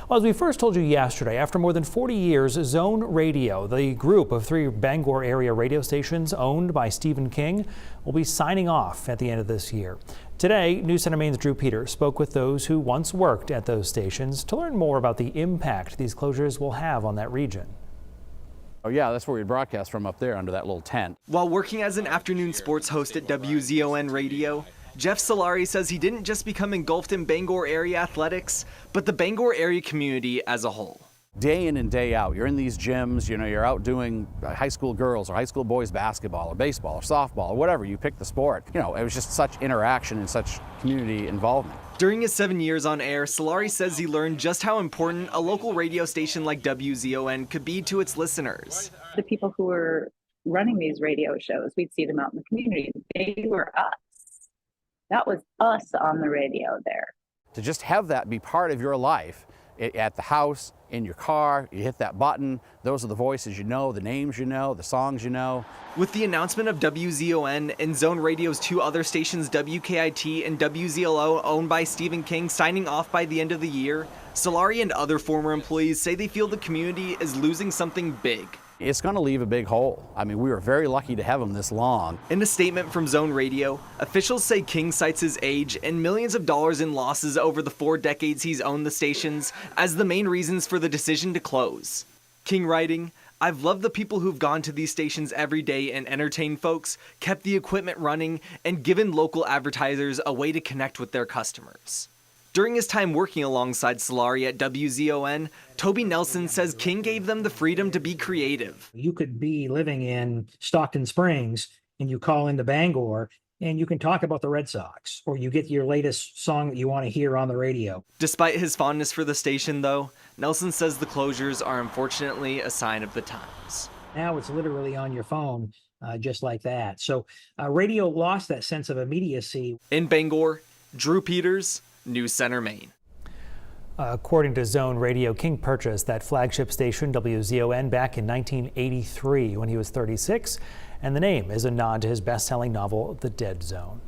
Well, as we first told you yesterday, after more than 40 years, Zone Radio, the group of 3 Bangor area radio stations owned by Stephen King, will be signing off at the end of this year. Today, News Center Maine's Drew Peters spoke with those who once worked at those stations to learn more about the impact these closures will have on that region. Oh yeah, that's where we broadcast from, up there under that little tent. While working as an afternoon sports host at WZON Radio, Jeff Solari says he didn't just become engulfed in Bangor area athletics, but the Bangor area community as a whole. Day in and day out, you're in these gyms, you're out doing high school girls or high school boys basketball or baseball or softball or whatever, you pick the sport. It was just such interaction and such community involvement. During his 7 years on air, Solari says he learned just how important a local radio station like WZON could be to its listeners. The people who were running these radio shows, we'd see them out in the community. They were us. That was us on the radio there. To just have that be part of your life, at the house, in your car, you hit that button, those are the voices you know, the names you know, the songs you know. With the announcement of WZON and Zone Radio's 2 other stations, WKIT and WZLO, owned by Stephen King, signing off by the end of the year, Solari and other former employees say they feel the community is losing something big. It's going to leave a big hole. I mean, we were very lucky to have them this long. In a statement from Zone Radio, officials say King cites his age and millions of dollars in losses over the 4 decades he's owned the stations as the main reasons for the decision to close. King writing, "I've loved the people who've gone to these stations every day and entertained folks, kept the equipment running, and given local advertisers a way to connect with their customers." During his time working alongside Solari at WZON, Toby Nelson says King gave them the freedom to be creative. You could be living in Stockton Springs and you call into Bangor and you can talk about the Red Sox, or you get your latest song that you want to hear on the radio. Despite his fondness for the station, though, Nelson says the closures are unfortunately a sign of the times. Now it's literally on your phone, just like that. So radio lost that sense of immediacy. In Bangor, Drew Peters, News Center, Maine. According to Zone Radio, King purchased that flagship station, WZON, back in 1983 when he was 36, and the name is a nod to his best-selling novel, The Dead Zone.